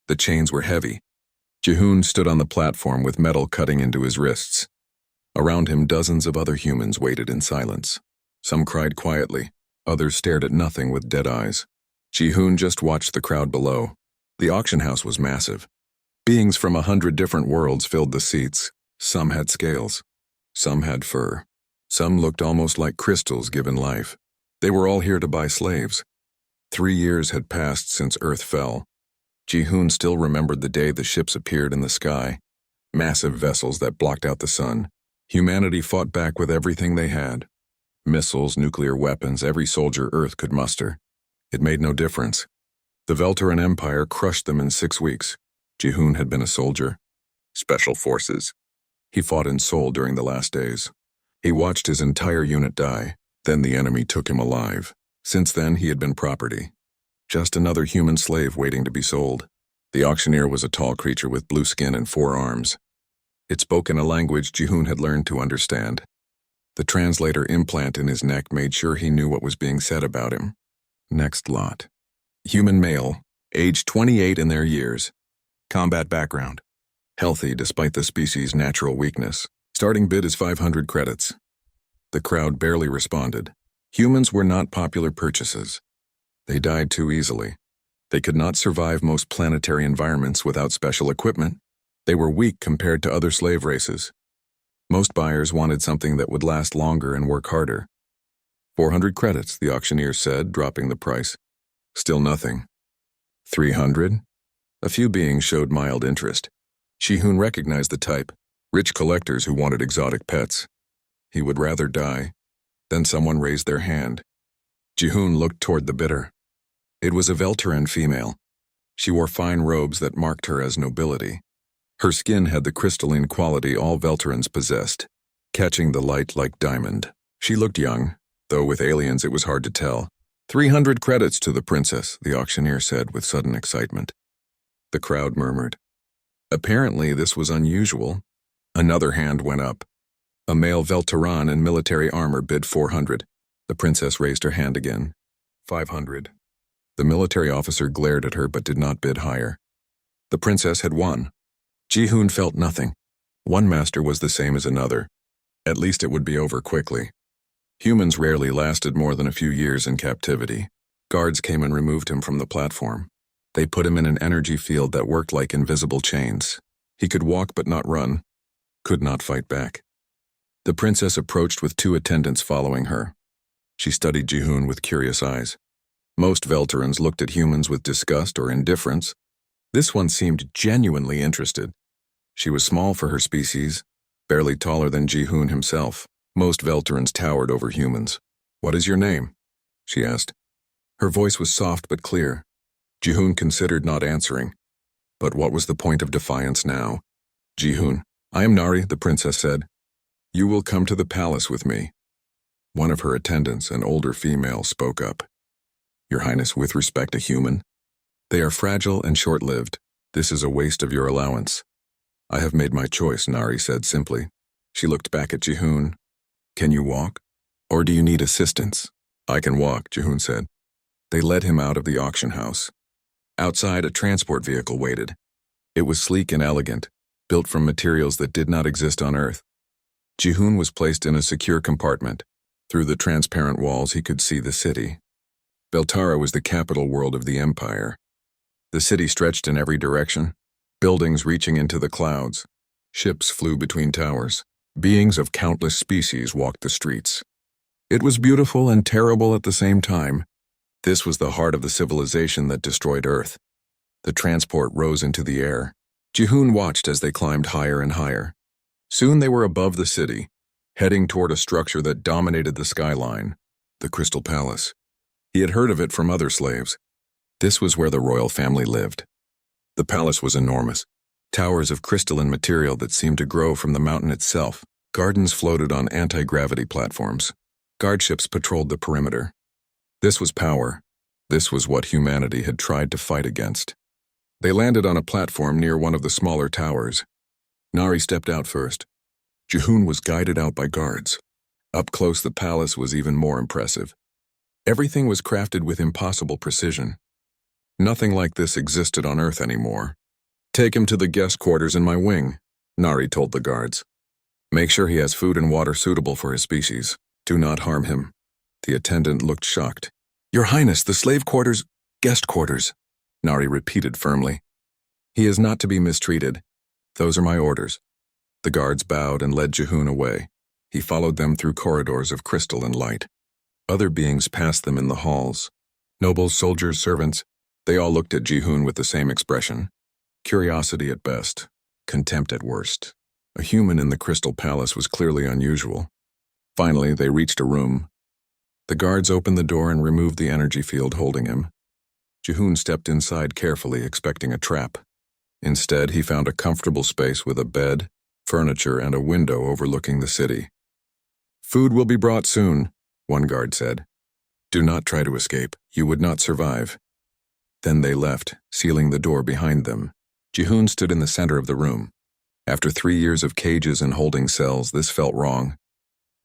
The chains were heavy. Jihoon stood on the platform with metal cutting into his wrists. Around him, dozens of other humans waited in silence. Some cried quietly, others stared at nothing with dead eyes. Jihoon just watched the crowd below. The auction house was massive. Beings from 100 different worlds filled the seats. Some had scales. Some had fur. Some looked almost like crystals given life. They were all here to buy slaves. 3 years had passed since Earth fell. Jihoon still remembered the day the ships appeared in the sky. Massive vessels that blocked out the sun. Humanity fought back with everything they had. Missiles, nuclear weapons, every soldier Earth could muster. It made no difference. The Velteran Empire crushed them in 6 weeks. Jihoon had been a soldier. Special forces. He fought in Seoul during the last days. He watched his entire unit die. Then the enemy took him alive. Since then, he had been property. Just another human slave waiting to be sold. The auctioneer was a tall creature with blue skin and 4 arms. It spoke in a language Jihoon had learned to understand. The translator implant in his neck made sure he knew what was being said about him. Next lot. Human male, age 28 in their years. Combat background. Healthy despite the species' natural weakness. Starting bid is 500 credits. The crowd barely responded. Humans were not popular purchases. They died too easily. They could not survive most planetary environments without special equipment. They were weak compared to other slave races. Most buyers wanted something that would last longer and work harder. 400 credits, the auctioneer said, dropping the price. Still nothing. 300? A few beings showed mild interest. Jihoon recognized the type, rich collectors who wanted exotic pets. He would rather die. Then someone raised their hand. Jihoon looked toward the bidder. It was a Velteran female. She wore fine robes that marked her as nobility. Her skin had the crystalline quality all Velterans possessed, catching the light like diamond. She looked young, though with aliens it was hard to tell. 300 credits to the princess, the auctioneer said with sudden excitement. The crowd murmured. Apparently this was unusual. Another hand went up. A male Velteran in military armor bid 400. The princess raised her hand again. 500. The military officer glared at her but did not bid higher. The princess had won. Jihoon felt nothing. One master was the same as another. At least it would be over quickly. Humans rarely lasted more than a few years in captivity. Guards came and removed him from the platform. They put him in an energy field that worked like invisible chains. He could walk but not run. Could not fight back. The princess approached with 2 attendants following her. She studied Jihoon with curious eyes. Most Velterans looked at humans with disgust or indifference. This one seemed genuinely interested. She was small for her species, barely taller than Jihoon himself. Most Velterans towered over humans. "What is your name?" she asked. Her voice was soft but clear. Jihoon considered not answering. But what was the point of defiance now? "Jihoon, I am Nari," the princess said. "You will come to the palace with me." One of her attendants, an older female, spoke up. "Your Highness, with respect to human, they are fragile and short-lived. This is a waste of your allowance." "I have made my choice," Nari said simply. She looked back at Jihoon. "Can you walk? Or do you need assistance?" "I can walk," Jihoon said. They led him out of the auction house. Outside, a transport vehicle waited. It was sleek and elegant, built from materials that did not exist on Earth. Jihoon was placed in a secure compartment. Through the transparent walls, he could see the city. Beltara was the capital world of the Empire. The city stretched in every direction, buildings reaching into the clouds. Ships flew between towers. Beings of countless species walked the streets. It was beautiful and terrible at the same time. This was the heart of the civilization that destroyed Earth. The transport rose into the air. Jihoon watched as they climbed higher and higher. Soon they were above the city, heading toward a structure that dominated the skyline, the Crystal Palace. He had heard of it from other slaves. This was where the royal family lived. The palace was enormous. Towers of crystalline material that seemed to grow from the mountain itself. Gardens floated on anti-gravity platforms. Guardships patrolled the perimeter. This was power. This was what humanity had tried to fight against. They landed on a platform near one of the smaller towers. Nari stepped out first. Jihoon was guided out by guards. Up close, the palace was even more impressive. Everything was crafted with impossible precision. Nothing like this existed on Earth anymore. Take him to the guest quarters in my wing, Nari told the guards. Make sure he has food and water suitable for his species. Do not harm him. The attendant looked shocked. Your Highness, the slave quarters, guest quarters, Nari repeated firmly. He is not to be mistreated. Those are my orders. The guards bowed and led Jihoon away. He followed them through corridors of crystal and light. Other beings passed them in the halls. Nobles, soldiers, servants, they all looked at Jihoon with the same expression. Curiosity at best, contempt at worst. A human in the Crystal Palace was clearly unusual. Finally, they reached a room. The guards opened the door and removed the energy field holding him. Jihoon stepped inside carefully, expecting a trap. Instead, he found a comfortable space with a bed, furniture, and a window overlooking the city. Food will be brought soon, one guard said. Do not try to escape. You would not survive. Then they left, sealing the door behind them. Jihoon stood in the center of the room. After 3 years of cages and holding cells, this felt wrong.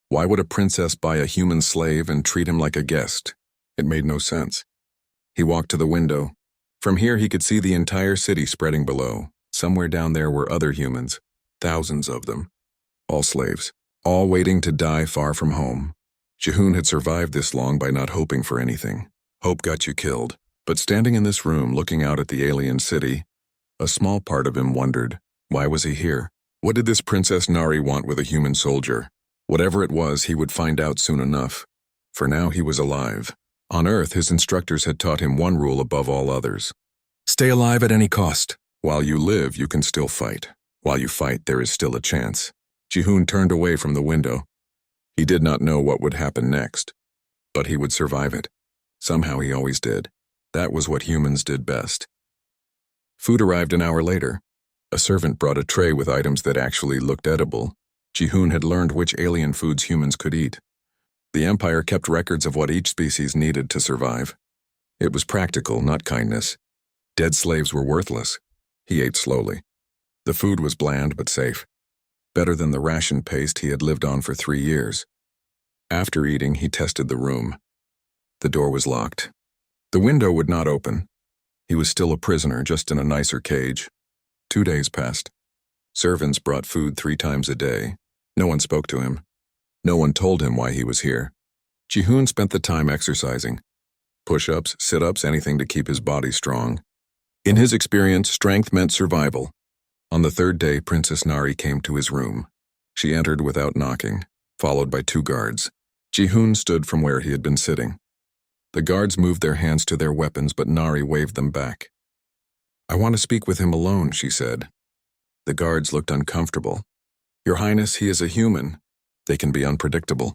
Why would a princess buy a human slave and treat him like a guest? It made no sense. He walked to the window. From here he could see the entire city spreading below. Somewhere down there were other humans, thousands of them. All slaves, all waiting to die far from home. Jihoon had survived this long by not hoping for anything. Hope got you killed. But standing in this room, looking out at the alien city, a small part of him wondered, why was he here? What did this Princess Nari want with a human soldier? Whatever it was, he would find out soon enough. For now, he was alive. On Earth, his instructors had taught him one rule above all others. Stay alive at any cost. While you live, you can still fight. While you fight, there is still a chance. Jihoon turned away from the window. He did not know what would happen next, but he would survive it. Somehow he always did. That was what humans did best. Food arrived an hour later. A servant brought a tray with items that actually looked edible. Jihoon had learned which alien foods humans could eat. The Empire kept records of what each species needed to survive. It was practical, not kindness. Dead slaves were worthless. He ate slowly. The food was bland but safe. Better than the ration paste he had lived on for 3 years. After eating, he tested the room. The door was locked. The window would not open. He was still a prisoner, just in a nicer cage. 2 days passed. Servants brought food 3 times a day. No one spoke to him. No one told him why he was here. Jihoon spent the time exercising. Push-ups, sit-ups, anything to keep his body strong. In his experience, strength meant survival. On the 3rd day, Princess Nari came to his room. She entered without knocking, followed by 2 guards. Jihoon stood from where he had been sitting. The guards moved their hands to their weapons, but Nari waved them back. I want to speak with him alone, she said. The guards looked uncomfortable. Your Highness, he is a human. They can be unpredictable.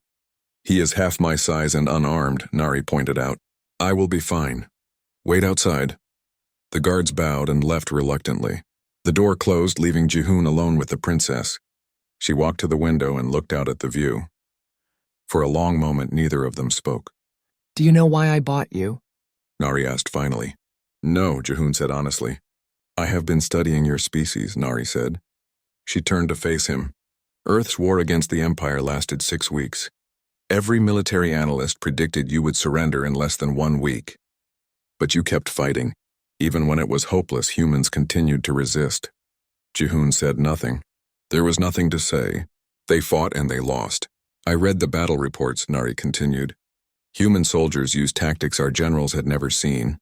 He is half my size and unarmed, Nari pointed out. I will be fine. Wait outside. The guards bowed and left reluctantly. The door closed, leaving Jihoon alone with the princess. She walked to the window and looked out at the view. For a long moment, neither of them spoke. Do you know why I bought you? Nari asked finally. No, Jihoon said honestly. I have been studying your species, Nari said. She turned to face him. Earth's war against the Empire lasted 6 weeks. Every military analyst predicted you would surrender in less than 1 week. But you kept fighting. Even when it was hopeless, humans continued to resist. Jihoon said nothing. There was nothing to say. They fought and they lost. I read the battle reports, Nari continued. Human soldiers used tactics our generals had never seen.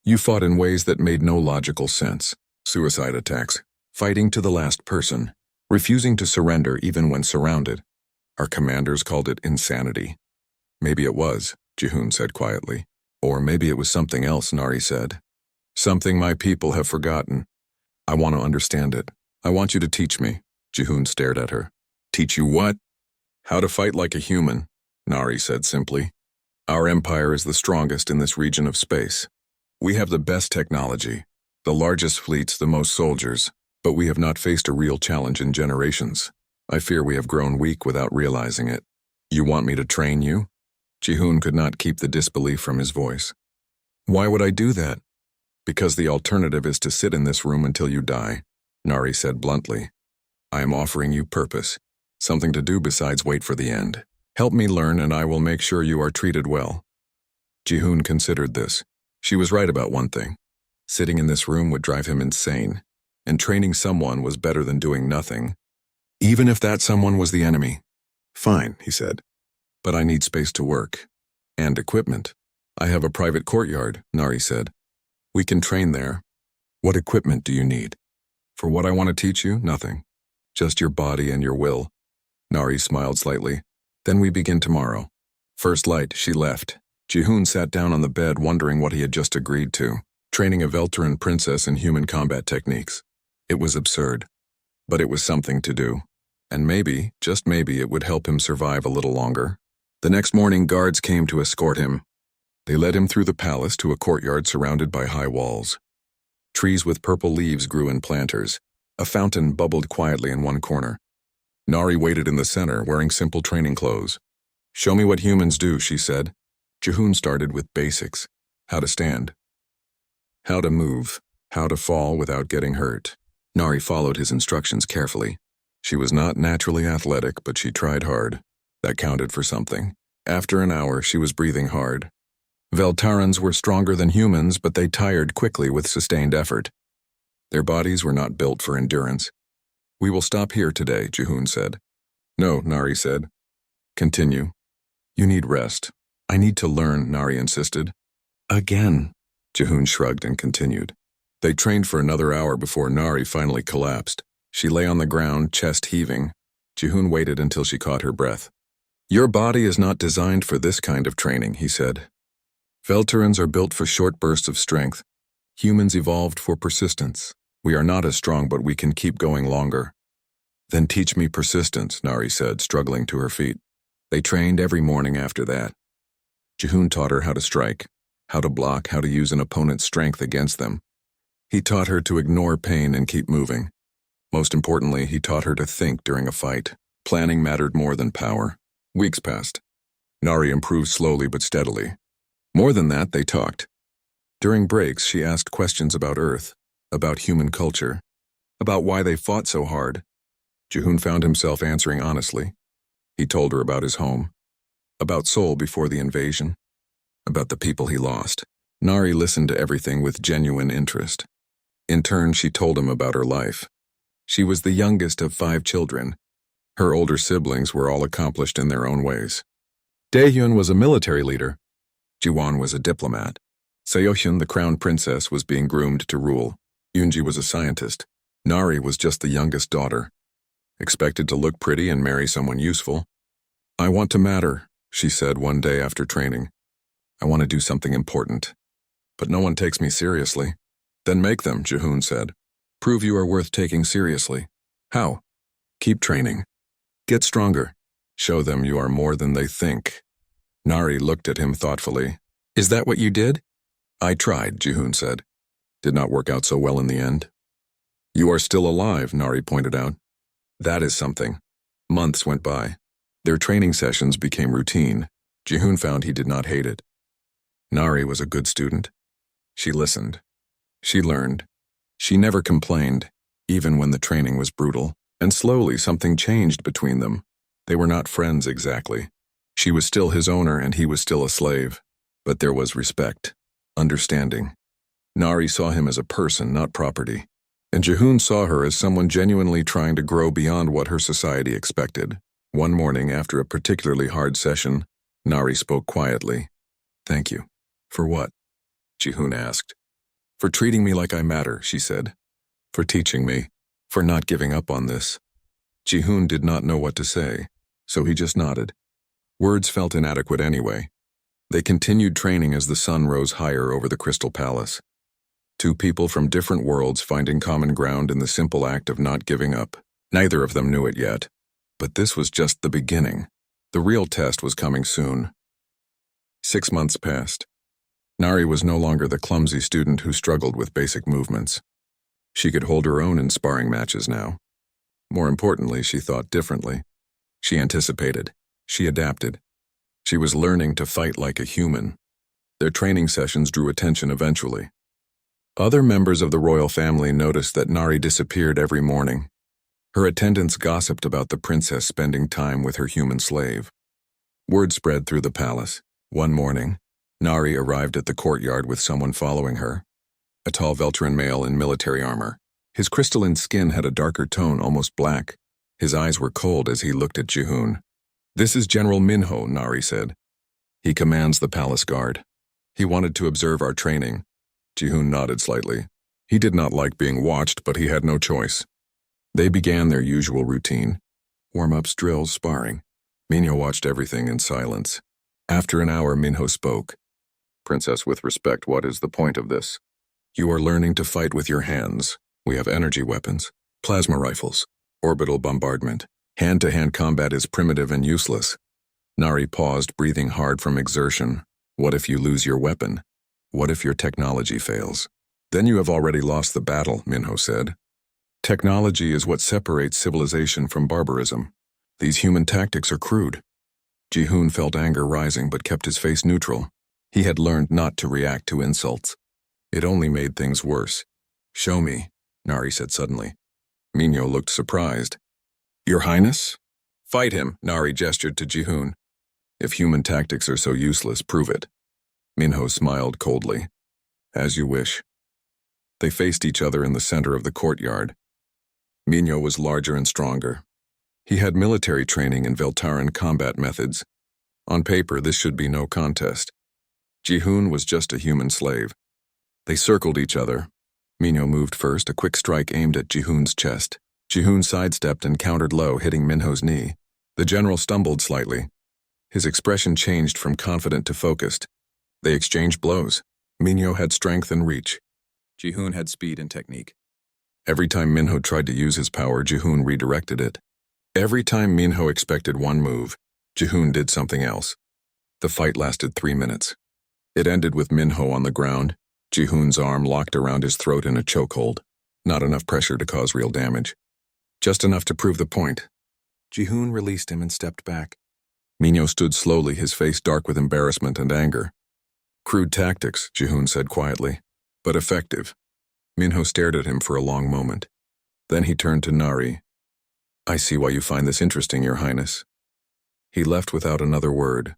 You fought in ways that made no logical sense. Suicide attacks, fighting to the last person, refusing to surrender even when surrounded. Our commanders called it insanity. Maybe it was, Jihoon said quietly. Or maybe it was something else, Nari said. Something my people have forgotten. I want to understand it. I want you to teach me. Jihoon stared at her. Teach you what? How to fight like a human, Nari said simply. Our empire is the strongest in this region of space. We have the best technology, the largest fleets, the most soldiers, but we have not faced a real challenge in generations. I fear we have grown weak without realizing it. You want me to train you? Jihoon could not keep the disbelief from his voice. Why would I do that? Because the alternative is to sit in this room until you die, Nari said bluntly. I am offering you purpose, something to do besides wait for the end. Help me learn and I will make sure you are treated well. Jihoon considered this. She was right about one thing. Sitting in this room would drive him insane, and training someone was better than doing nothing, even if that someone was the enemy. Fine, he said, but I need space to work. And equipment. I have a private courtyard, Nari said. We can train there. What equipment do you need? For what I want to teach you, nothing. Just your body and your will. Nari smiled slightly. Then we begin tomorrow. First light, she left. Jihoon sat down on the bed wondering what he had just agreed to. Training a Veltaran princess in human combat techniques. It was absurd. But it was something to do. And maybe, just maybe, it would help him survive a little longer. The next morning, guards came to escort him. They led him through the palace to a courtyard surrounded by high walls. Trees with purple leaves grew in planters. A fountain bubbled quietly in one corner. Nari waited in the center, wearing simple training clothes. Show me what humans do, she said. Jihoon started with basics. How to stand. How to move. How to fall without getting hurt. Nari followed his instructions carefully. She was not naturally athletic, but she tried hard. That counted for something. After an hour, she was breathing hard. Veltarans were stronger than humans, but they tired quickly with sustained effort. Their bodies were not built for endurance. We will stop here today, Jihoon said. No, Nari said. Continue. You need rest. I need to learn, Nari insisted. Again. Jihoon shrugged and continued. They trained for another hour before Nari finally collapsed. She lay on the ground, chest heaving. Jihoon waited until she caught her breath. Your body is not designed for this kind of training, he said. Veltarans are built for short bursts of strength. Humans evolved for persistence. We are not as strong, but we can keep going longer. Then teach me persistence, Nari said, struggling to her feet. They trained every morning after that. Jihoon taught her how to strike, how to block, how to use an opponent's strength against them. He taught her to ignore pain and keep moving. Most importantly, he taught her to think during a fight. Planning mattered more than power. Weeks passed. Nari improved slowly but steadily. More than that, they talked. During breaks, she asked questions about Earth, about human culture, about why they fought so hard. Jihoon found himself answering honestly. He told her about his home, about Seoul before the invasion, about the people he lost. Nari listened to everything with genuine interest. In turn, she told him about her life. She was the youngest of 5 children. Her older siblings were all accomplished in their own ways. Daehyun was a military leader. Jiwon was a diplomat. Seohyun, the crown princess, was being groomed to rule. Yoonji was a scientist. Nari was just the youngest daughter. Expected to look pretty and marry someone useful. I want to matter, she said one day after training. I want to do something important. But no one takes me seriously. Then make them, Jihoon said. Prove you are worth taking seriously. How? Keep training. Get stronger. Show them you are more than they think. Nari looked at him thoughtfully. Is that what you did? I tried, Jihoon said. Did not work out so well in the end. You are still alive, Nari pointed out. That is something. Months went by. Their training sessions became routine. Jihoon found he did not hate it. Nari was a good student. She listened. She learned. She never complained, even when the training was brutal. And slowly something changed between them. They were not friends exactly. She was still his owner and he was still a slave. But there was respect, understanding. Nari saw him as a person, not property. And Jihoon saw her as someone genuinely trying to grow beyond what her society expected. One morning, after a particularly hard session, Nari spoke quietly. Thank you. For what? Jihoon asked. For treating me like I matter, she said. For teaching me. For not giving up on this. Jihoon did not know what to say, so he just nodded. Words felt inadequate anyway. They continued training as the sun rose higher over the Crystal Palace. 2 people from different worlds finding common ground in the simple act of not giving up. Neither of them knew it yet. But this was just the beginning. The real test was coming soon. 6 months passed. Nari was no longer the clumsy student who struggled with basic movements. She could hold her own in sparring matches now. More importantly, she thought differently. She anticipated. She adapted. She was learning to fight like a human. Their training sessions drew attention eventually. Other members of the royal family noticed that Nari disappeared every morning. Her attendants gossiped about the princess spending time with her human slave. Word spread through the palace. One morning, Nari arrived at the courtyard with someone following her. a tall Veltran male in military armor. His crystalline skin had a darker tone, almost black. His eyes were cold as he looked at Jihoon. "This is General Minho," Nari said. "He commands the palace guard. He wanted to observe our training." Jihoon nodded slightly. He did not like being watched, but he had no choice. They began their usual routine. Warm-ups, drills, sparring. Minho watched everything in silence. After an hour, Minho spoke. "Princess, with respect, what is the point of this? You are learning to fight with your hands. We have energy weapons, plasma rifles, orbital bombardment. Hand-to-hand combat is primitive and useless." Nari paused, breathing hard from exertion. "What if you lose your weapon? What if your technology fails?" "Then you have already lost the battle," Minho said. "Technology is what separates civilization from barbarism. These human tactics are crude." Jihoon felt anger rising but kept his face neutral. He had learned not to react to insults. It only made things worse. "Show me," Nari said suddenly. Minho looked surprised. "Your Highness?" "Fight him," Nari gestured to Jihoon. "If human tactics are so useless, prove it." Minho smiled coldly. "As you wish." They faced each other in the center of the courtyard. Minho was larger and stronger. He had military training in Veltaran combat methods. On paper, this should be no contest. Jihoon was just a human slave. They circled each other. Minho moved first, a quick strike aimed at Jihoon's chest. Jihoon sidestepped and countered low, hitting Minho's knee. The general stumbled slightly. His expression changed from confident to focused. They exchanged blows. Minho had strength and reach. Jihoon had speed and technique. Every time Minho tried to use his power, Jihoon redirected it. Every time Minho expected one move, Jihoon did something else. The fight lasted 3 minutes. It ended with Minho on the ground, Jihoon's arm locked around his throat in a chokehold. Not enough pressure to cause real damage. Just enough to prove the point. Jihoon released him and stepped back. Minho stood slowly, his face dark with embarrassment and anger. "Crude tactics," Jihoon said quietly, "but effective." Minho stared at him for a long moment. Then he turned to Nari. "I see why you find this interesting, Your Highness." He left without another word.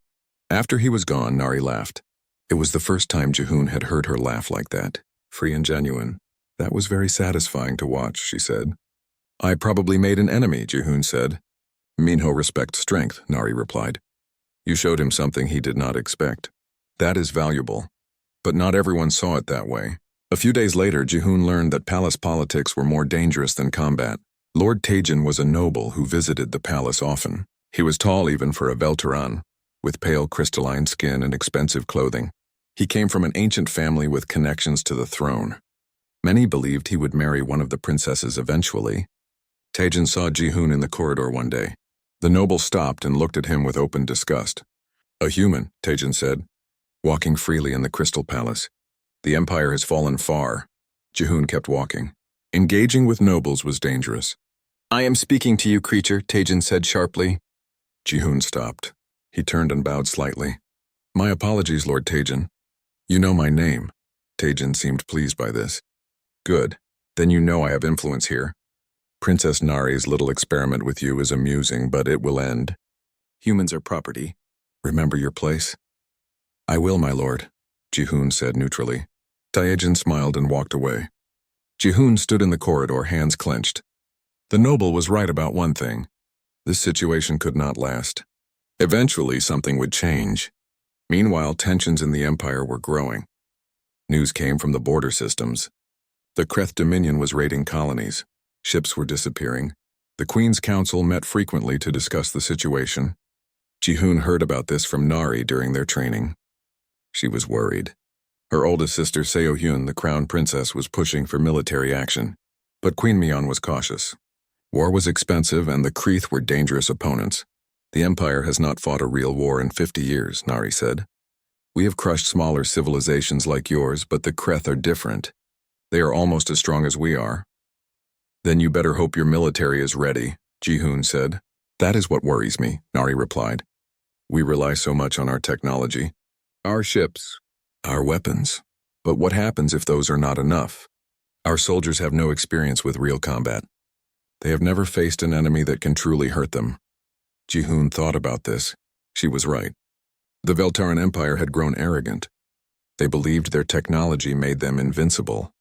After he was gone, Nari laughed. It was the first time Jihoon had heard her laugh like that, free and genuine. "That was very satisfying to watch," she said. "I probably made an enemy," Jihoon said. "Minho respects strength," Nari replied. "You showed him something he did not expect. That is valuable. But not everyone saw it that way." A few days later, Jihoon learned that palace politics were more dangerous than combat. Lord Taejin was a noble who visited the palace often. He was tall even for a Veltaran, with pale crystalline skin and expensive clothing. He came from an ancient family with connections to the throne. Many believed he would marry one of the princesses eventually. Taejin saw Jihoon in the corridor one day. The noble stopped and looked at him with open disgust. "A human," Taejin said, "walking freely in the Crystal Palace. The empire has fallen far." Jihoon kept walking. Engaging with nobles was dangerous. "I am speaking to you, creature," Taejin said sharply. Jihoon stopped. He turned and bowed slightly. "My apologies, Lord Taejin. You know my name." Taejin seemed pleased by this. "Good. Then you know I have influence here. Princess Nari's little experiment with you is amusing, but it will end. Humans are property. Remember your place." "I will, my lord," Jihoon said neutrally. Taejin smiled and walked away. Jihoon stood in the corridor, hands clenched. The noble was right about one thing. This situation could not last. Eventually, something would change. Meanwhile, tensions in the empire were growing. News came from the border systems. The Kreth Dominion was raiding colonies. Ships were disappearing. The Queen's Council met frequently to discuss the situation. Jihoon heard about this from Nari during their training. She was worried. Her oldest sister Seo-hyun, the crown princess, was pushing for military action. But Queen Myeon was cautious. War was expensive and the Kreth were dangerous opponents. "The empire has not fought a real war in 50 years, Nari said. "We have crushed smaller civilizations like yours, but the Kreth are different. They are almost as strong as we are." "Then you better hope your military is ready," Jihoon said. "That is what worries me," Nari replied. "We rely so much on our technology. Our ships, our weapons. But what happens if those are not enough? Our soldiers have no experience with real combat. They have never faced an enemy that can truly hurt them." Jihoon thought about this. She was right. The Veltaran Empire had grown arrogant. They believed their technology made them invincible.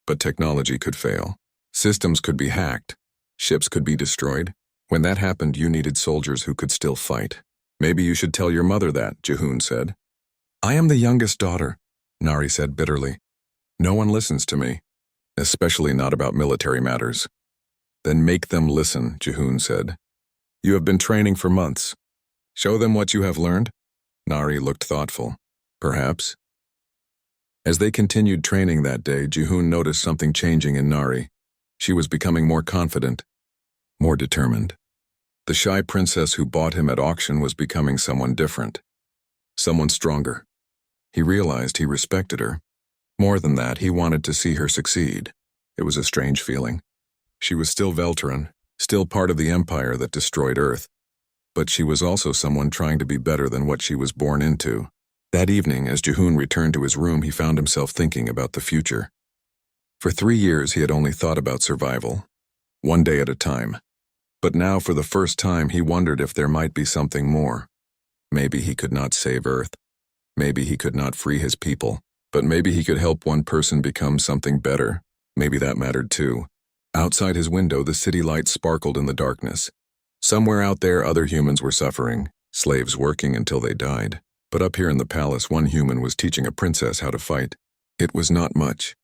But technology could fail. Systems could be hacked. Ships could be destroyed. When that happened, you needed soldiers who could still fight. Maybe you should tell your mother that, Jihoon said. I am the youngest daughter, Nari said bitterly. No one listens to me, especially not about military matters. Then make them listen, Jihoon said. You have been training for months. Show them what you have learned? Nari looked thoughtful. Perhaps. As they continued training that day, Jihoon noticed something changing in Nari. She was becoming more confident, more determined. The shy princess who bought him at auction was becoming someone different, someone stronger. He realized he respected her. More than that, he wanted to see her succeed. It was a strange feeling. She was still Velteran, still part of the empire that destroyed Earth. But she was also someone trying to be better than what she was born into. That evening, as Jihoon returned to his room, he found himself thinking about the future. For 3 years, he had only thought about survival, one day at a time. But now, for the first time, he wondered if there might be something more. Maybe he could not save Earth. Maybe he could not free his people. But maybe he could help one person become something better. Maybe that mattered too. Outside his window, the city lights sparkled in the darkness. Somewhere out there, other humans were suffering, slaves working until they died. But up here in the palace, one human was teaching a princess how to fight. It was not much,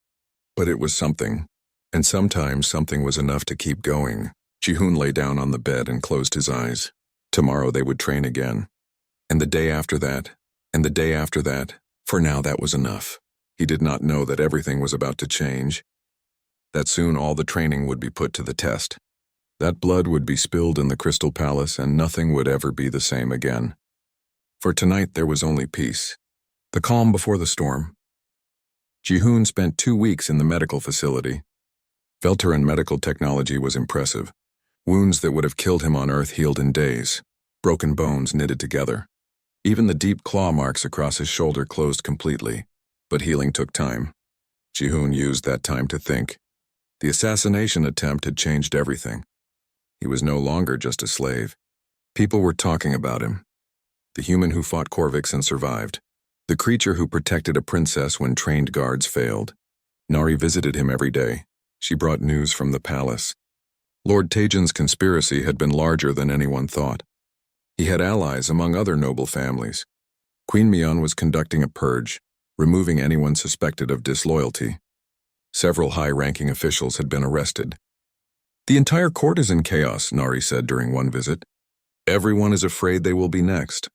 but it was something. And sometimes something was enough to keep going. Jihoon lay down on the bed and closed his eyes. Tomorrow they would train again. And the day after that, and the day after that. For now, that was enough. He did not know that everything was about to change. That soon all the training would be put to the test. That blood would be spilled in the Crystal Palace and nothing would ever be the same again. For tonight there was only peace. The calm before the storm. Jihoon spent 2 weeks in the medical facility. Velteran medical technology was impressive. Wounds that would have killed him on Earth healed in days. Broken bones knitted together. Even the deep claw marks across his shoulder closed completely. But healing took time. Jihoon used that time to think. The assassination attempt had changed everything. He was no longer just a slave. People were talking about him. The human who fought Corvix and survived. The creature who protected a princess when trained guards failed. Nari visited him every day. She brought news from the palace. Lord Tajan's conspiracy had been larger than anyone thought. He had allies among other noble families. Queen Mion was conducting a purge, removing anyone suspected of disloyalty. Several high-ranking officials had been arrested. The entire court is in chaos, Nari said during one visit. Everyone is afraid they will be next.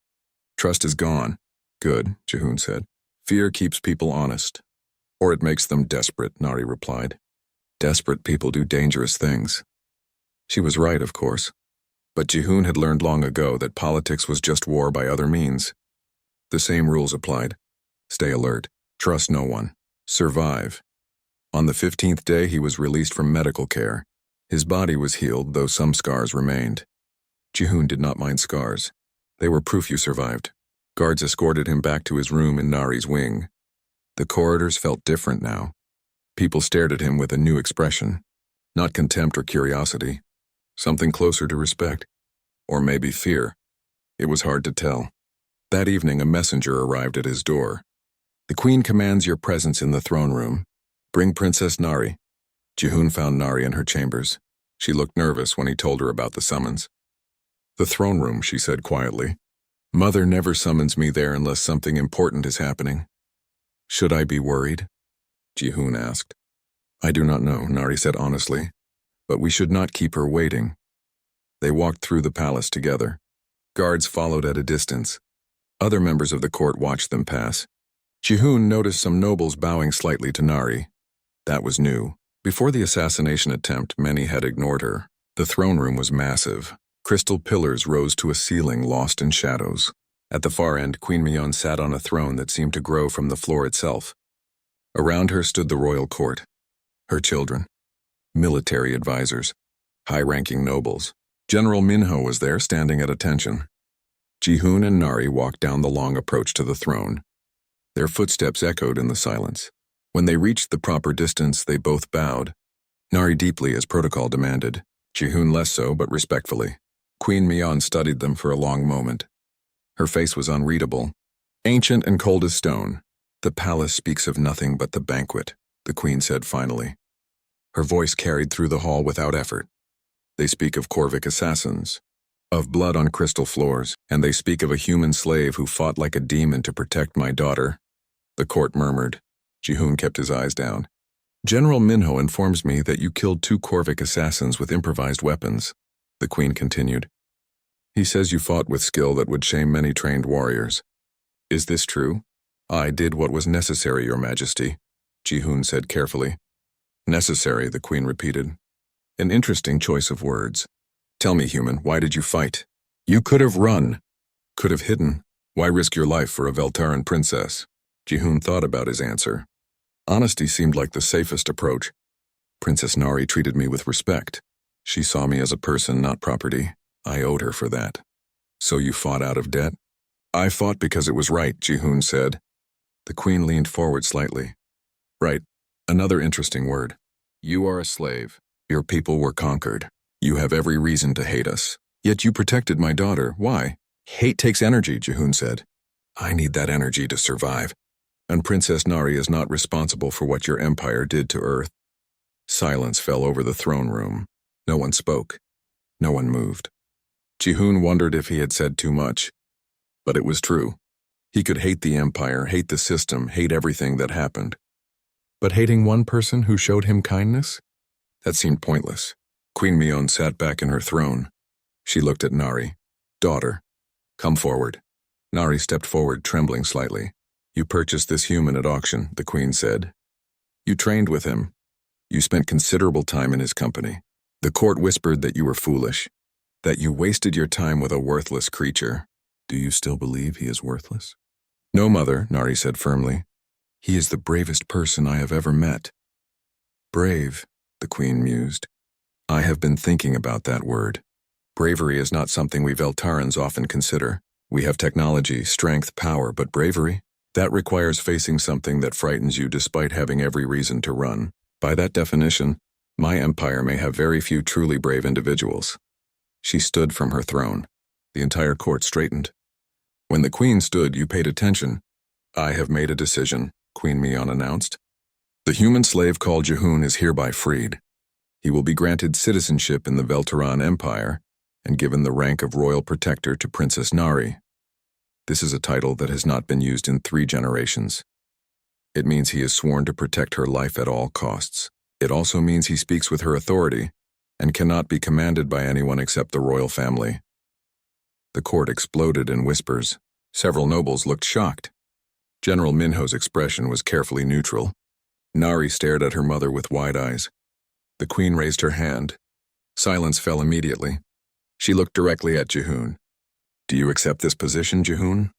Trust is gone. Good, Jihoon said. Fear keeps people honest. Or it makes them desperate, Nari replied. Desperate people do dangerous things. She was right, of course. But Jihoon had learned long ago that politics was just war by other means. The same rules applied. Stay alert. Trust no one. Survive. On the 15th day, he was released from medical care. His body was healed, though some scars remained. Jihoon did not mind scars. They were proof you survived. Guards escorted him back to his room in Nari's wing. The corridors felt different now. People stared at him with a new expression. Not contempt or curiosity. Something closer to respect. Or maybe fear. It was hard to tell. That evening, a messenger arrived at his door. The queen commands your presence in the throne room. Bring Princess Nari. Jihoon found Nari in her chambers. She looked nervous when he told her about the summons. The throne room, she said quietly. Mother never summons me there unless something important is happening. Should I be worried? Jihoon asked. I do not know, Nari said honestly. But we should not keep her waiting. They walked through the palace together. Guards followed at a distance. Other members of the court watched them pass. Jihoon noticed some nobles bowing slightly to Nari. That was new. Before the assassination attempt, many had ignored her. The throne room was massive. Crystal pillars rose to a ceiling lost in shadows. At the far end, Queen Mion sat on a throne that seemed to grow from the floor itself. Around her stood the royal court. Her children. Military advisors. High-ranking nobles. General Minho was there, standing at attention. Jihoon and Nari walked down the long approach to the throne. Their footsteps echoed in the silence. When they reached the proper distance, they both bowed. Nari deeply, as protocol demanded. Jihoon less so, but respectfully. Queen Mion studied them for a long moment. Her face was unreadable. Ancient and cold as stone. The palace speaks of nothing but the banquet. the Queen said finally. Her voice carried through the hall without effort. They speak of Corvic assassins, of blood on crystal floors, and they speak of a human slave who fought like a demon to protect my daughter. The court murmured. Jihoon kept his eyes down. General Minho informs me that you killed 2 Corvic assassins with improvised weapons, the Queen continued. He says you fought with skill that would shame many trained warriors. Is this true? I did what was necessary, Your Majesty, Jihoon said carefully. Necessary, the Queen repeated. An interesting choice of words. Tell me, human, why did you fight? You could have run, could have hidden. Why risk your life for a Veltaran princess? Jihoon thought about his answer. Honesty seemed like the safest approach. Princess Nari treated me with respect. She saw me as a person, not property. I owed her for that. So you fought out of debt? I fought because it was right, Jihoon said. The Queen leaned forward slightly. Right. Another interesting word. You are a slave. Your people were conquered. You have every reason to hate us. Yet you protected my daughter. Why? Hate takes energy, Jihoon said. I need that energy to survive. And Princess Nari is not responsible for what your empire did to Earth. Silence fell over the throne room. No one spoke. No one moved. Jihoon wondered if he had said too much. But it was true. He could hate the empire, hate the system, hate everything that happened. But hating one person who showed him kindness? That seemed pointless. Queen Mion sat back in her throne. She looked at Nari. Daughter, come forward. Nari stepped forward, trembling slightly. You purchased this human at auction, the Queen said. You trained with him. You spent considerable time in his company. The court whispered that you were foolish, that you wasted your time with a worthless creature. Do you still believe he is worthless? No, Mother, Nari said firmly. He is the bravest person I have ever met. Brave, the Queen mused. I have been thinking about that word. Bravery is not something we Veltarans often consider. We have technology, strength, power, but bravery? That requires facing something that frightens you despite having every reason to run. By that definition, my empire may have very few truly brave individuals. She stood from her throne. The entire court straightened. When the Queen stood, you paid attention. I have made a decision, Queen Mion announced. The human slave called Jihoon is hereby freed. He will be granted citizenship in the Veltaran Empire and given the rank of royal protector to Princess Nari. This is a title that has not been used in 3 generations. It means he is sworn to protect her life at all costs. It also means he speaks with her authority and cannot be commanded by anyone except the royal family. The court exploded in whispers. Several nobles looked shocked. General Minho's expression was carefully neutral. Nari stared at her mother with wide eyes. The Queen raised her hand. Silence fell immediately. She looked directly at Jihoon. Do you accept this position, Jihoon?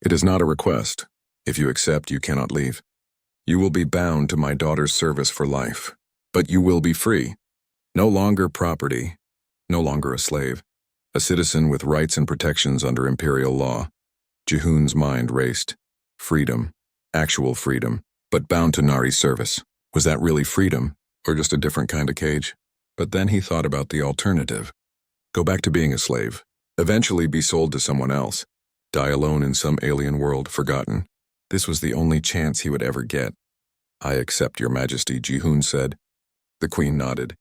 It is not a request. If you accept, you cannot leave. You will be bound to my daughter's service for life. But you will be free. No longer property. No longer a slave. A citizen with rights and protections under imperial law. Jihoon's mind raced. Freedom. Actual freedom. But bound to Nari's service. Was that really freedom, or just a different kind of cage? But then he thought about the alternative. Go back to being a slave. Eventually be sold to someone else. Die alone in some alien world, forgotten. This was the only chance he would ever get. I accept, Your Majesty, Jihoon said. The Queen nodded.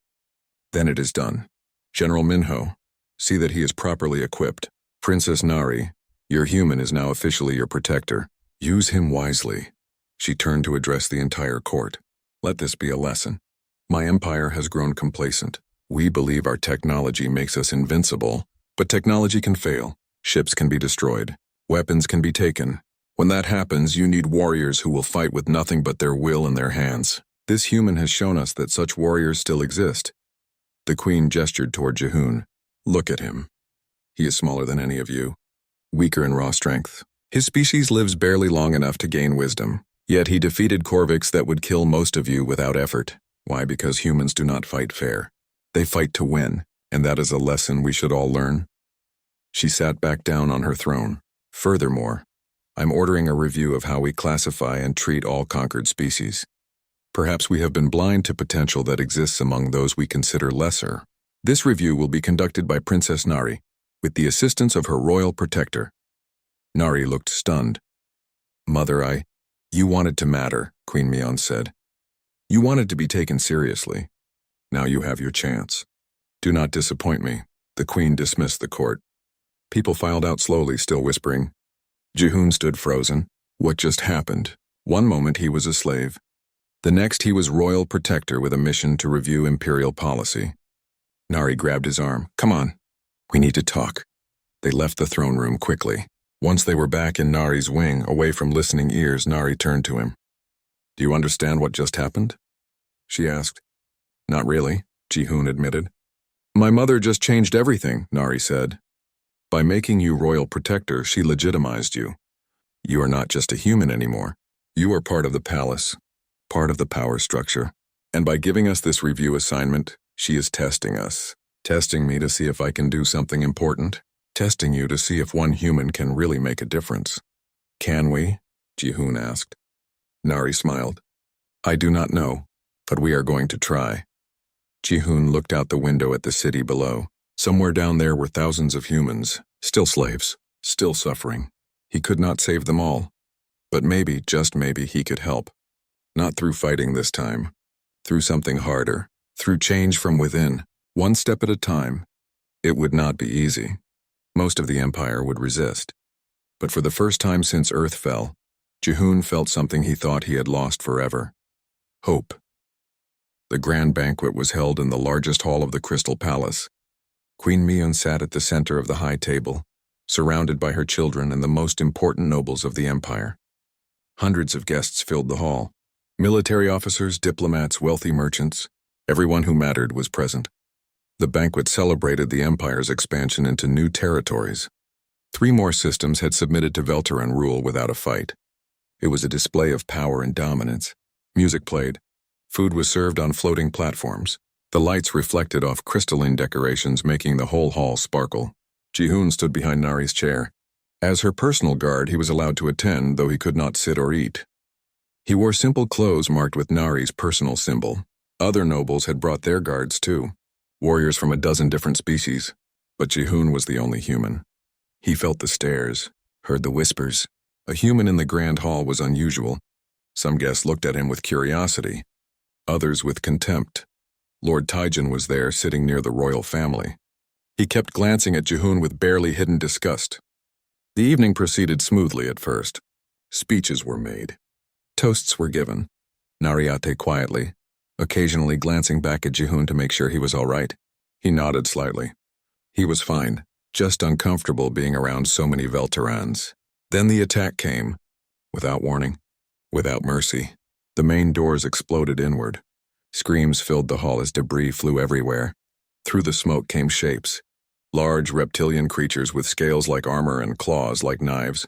Then it is done. General Minho, see that he is properly equipped. Princess Nari, your human is now officially your protector. Use him wisely. She turned to address the entire court. Let this be a lesson. My empire has grown complacent. We believe our technology makes us invincible, but technology can fail. Ships can be destroyed. Weapons can be taken. When that happens, you need warriors who will fight with nothing but their will in their hands. This human has shown us that such warriors still exist. The Queen gestured toward Jihoon. Look at him. He is smaller than any of you, weaker in raw strength. His species lives barely long enough to gain wisdom. Yet he defeated Corvics that would kill most of you without effort. Why? Because humans do not fight fair. They fight to win, and that is a lesson we should all learn. She sat back down on her throne. Furthermore, I'm ordering a review of how we classify and treat all conquered species. Perhaps we have been blind to potential that exists among those we consider lesser. This review will be conducted by Princess Nari, with the assistance of her royal protector. Nari looked stunned. Mother, You wanted to matter, Queen Mion said. You wanted to be taken seriously. Now you have your chance. Do not disappoint me. The queen dismissed the court. People filed out slowly, still whispering. Jihoon stood frozen. What just happened? One moment he was a slave. The next he was royal protector with a mission to review imperial policy. Nari grabbed his arm. Come on. We need to talk. They left the throne room quickly. Once they were back in Nari's wing, away from listening ears, Nari turned to him. Do you understand what just happened? She asked. Not really, Jihoon admitted. My mother just changed everything, Nari said. By making you royal protector, she legitimized you. You are not just a human anymore. You are part of the palace, part of the power structure. And by giving us this review assignment, she is testing us. Testing me to see if I can do something important. Testing you to see if one human can really make a difference. Can we? Jihoon asked. Nari smiled. I do not know, but we are going to try. Jihoon looked out the window at the city below. Somewhere down there were thousands of humans, still slaves, still suffering. He could not save them all, but maybe, just maybe, he could help. Not through fighting this time, through something harder, through change from within, one step at a time. It would not be easy. Most of the empire would resist. But for the first time since Earth fell, Jihoon felt something he thought he had lost forever. Hope. The grand banquet was held in the largest hall of the Crystal Palace. Queen Miyun sat at the center of the high table, surrounded by her children and the most important nobles of the empire. Hundreds of guests filled the hall. Military officers, diplomats, wealthy merchants, everyone who mattered was present. The banquet celebrated the empire's expansion into new territories. 3 more systems had submitted to Velteran rule without a fight. It was a display of power and dominance. Music played. Food was served on floating platforms. The lights reflected off crystalline decorations, making the whole hall sparkle. Jihoon stood behind Nari's chair. As her personal guard, he was allowed to attend, though he could not sit or eat. He wore simple clothes marked with Nari's personal symbol. Other nobles had brought their guards too, warriors from a dozen different species, but Jihoon was the only human. He felt the stares, heard the whispers. A human in the grand hall was unusual. Some guests looked at him with curiosity, others with contempt. Lord Taijin was there, sitting near the royal family. He kept glancing at Jihoon with barely hidden disgust. The evening proceeded smoothly at first. Speeches were made. Toasts were given. Nariate quietly, occasionally glancing back at Jihoon to make sure he was all right. He nodded slightly. He was fine, just uncomfortable being around so many Velterans. Then the attack came, without warning, without mercy. The main doors exploded inward. Screams filled the hall as debris flew everywhere. Through the smoke came shapes. Large reptilian creatures with scales like armor and claws like knives.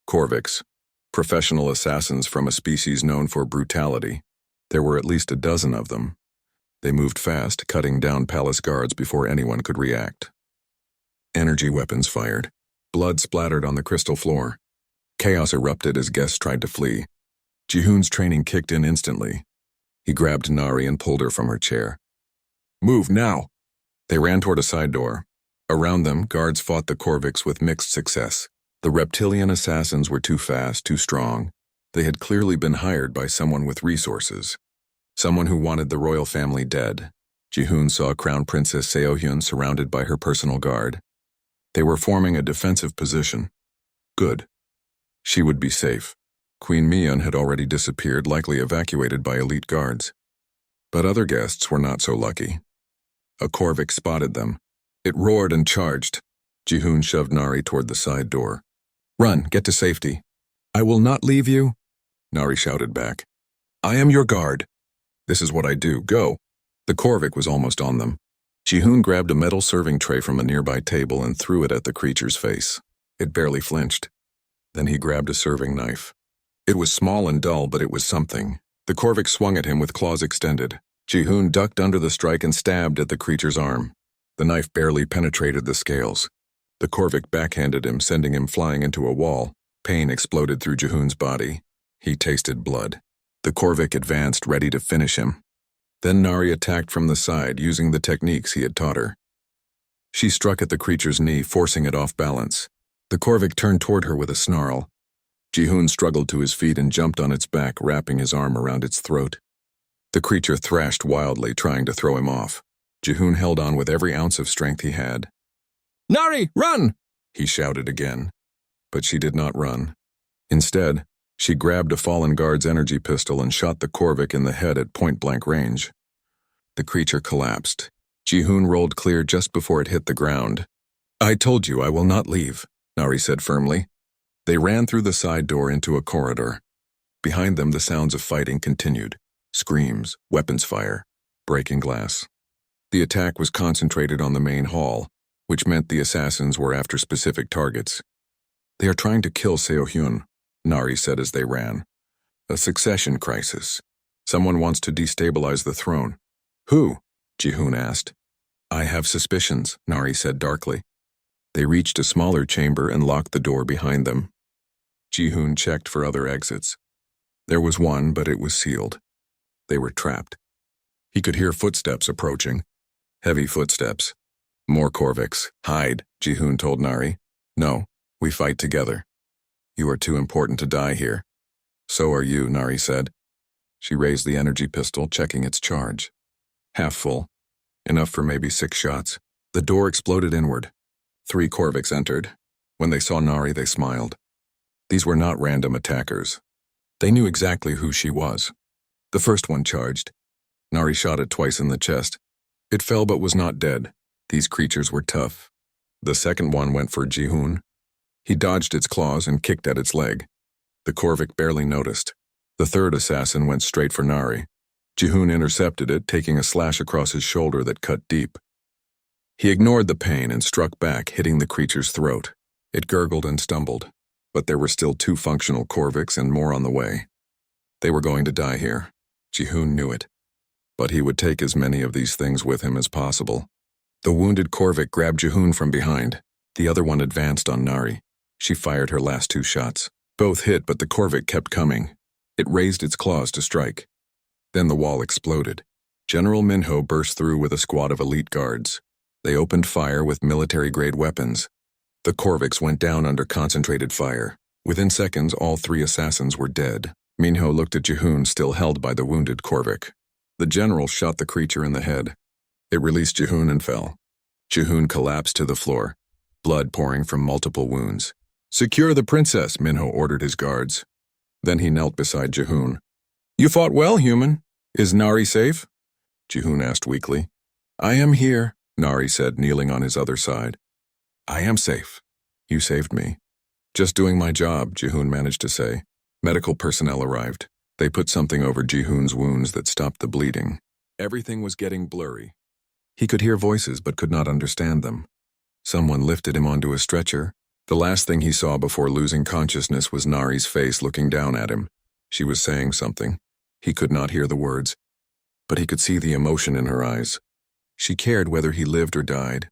Corviks, professional assassins from a species known for brutality. There were at least a dozen of them. They moved fast, cutting down palace guards before anyone could react. Energy weapons fired. Blood splattered on the crystal floor. Chaos erupted as guests tried to flee. Jihoon's training kicked in instantly. He grabbed Nari and pulled her from her chair. Move now! They ran toward a side door. Around them, guards fought the Corviks with mixed success. The reptilian assassins were too fast, too strong. They had clearly been hired by someone with resources. Someone who wanted the royal family dead. Jihoon saw Crown Princess Seohyun surrounded by her personal guard. They were forming a defensive position. Good. She would be safe. Queen Miyun had already disappeared, likely evacuated by elite guards. But other guests were not so lucky. A Corvik spotted them. It roared and charged. Jihoon shoved Nari toward the side door. Run, get to safety. I will not leave you, Nari shouted back. I am your guard. This is what I do, go. The Corvik was almost on them. Jihoon grabbed a metal serving tray from a nearby table and threw it at the creature's face. It barely flinched. Then he grabbed a serving knife. It was small and dull, but it was something. The Corvik swung at him with claws extended. Jihoon ducked under the strike and stabbed at the creature's arm. The knife barely penetrated the scales. The Corvik backhanded him, sending him flying into a wall. Pain exploded through Jihoon's body. He tasted blood. The Corvik advanced, ready to finish him. Then Nari attacked from the side, using the techniques he had taught her. She struck at the creature's knee, forcing it off balance. The Corvik turned toward her with a snarl. Jihoon struggled to his feet and jumped on its back, wrapping his arm around its throat. The creature thrashed wildly, trying to throw him off. Jihoon held on with every ounce of strength he had. "Nari, run!" he shouted again. But she did not run. Instead, she grabbed a fallen guard's energy pistol and shot the Korvik in the head at point-blank range. The creature collapsed. Jihoon rolled clear just before it hit the ground. "I told you I will not leave," Nari said firmly. They ran through the side door into a corridor. Behind them, the sounds of fighting continued. Screams, weapons fire, breaking glass. The attack was concentrated on the main hall, which meant the assassins were after specific targets. "They are trying to kill Seo-hyun," Nari said as they ran. "A succession crisis. Someone wants to destabilize the throne." "Who?" Jihoon asked. "I have suspicions," Nari said darkly. They reached a smaller chamber and locked the door behind them. Jihoon checked for other exits. There was one, but it was sealed. They were trapped. He could hear footsteps approaching. Heavy footsteps. "More Korviks. Hide," Jihoon told Nari. "No, we fight together. You are too important to die here." "So are you," Nari said. She raised the energy pistol, checking its charge. Half full. Enough for maybe 6 shots. The door exploded inward. 3 Korviks entered. When they saw Nari, they smiled. These were not random attackers. They knew exactly who she was. The first one charged. Nari shot it twice in the chest. It fell but was not dead. These creatures were tough. The second one went for Jihoon. He dodged its claws and kicked at its leg. The Korvik barely noticed. The third assassin went straight for Nari. Jihoon intercepted it, taking a slash across his shoulder that cut deep. He ignored the pain and struck back, hitting the creature's throat. It gurgled and stumbled, but there were still 2 functional Korviks and more on the way. They were going to die here. Jihoon knew it. But he would take as many of these things with him as possible. The wounded Korvik grabbed Jihoon from behind. The other one advanced on Nari. She fired her last 2 shots. Both hit, but the Korvik kept coming. It raised its claws to strike. Then the wall exploded. General Minho burst through with a squad of elite guards. They opened fire with military-grade weapons. The Korviks went down under concentrated fire. Within seconds, all 3 assassins were dead. Minho looked at Jihoon, still held by the wounded Korvik. The general shot the creature in the head. It released Jihoon and fell. Jihoon collapsed to the floor, blood pouring from multiple wounds. "Secure the princess," Minho ordered his guards. Then he knelt beside Jihoon. "You fought well, human. Is Nari safe?" Jihoon asked weakly. "I am here," Nari said, kneeling on his other side. "I am safe. You saved me." "Just doing my job," Jihoon managed to say. Medical personnel arrived. They put something over Jihoon's wounds that stopped the bleeding. Everything was getting blurry. He could hear voices but could not understand them. Someone lifted him onto a stretcher. The last thing he saw before losing consciousness was Nari's face looking down at him. She was saying something. He could not hear the words, but he could see the emotion in her eyes. She cared whether he lived or died.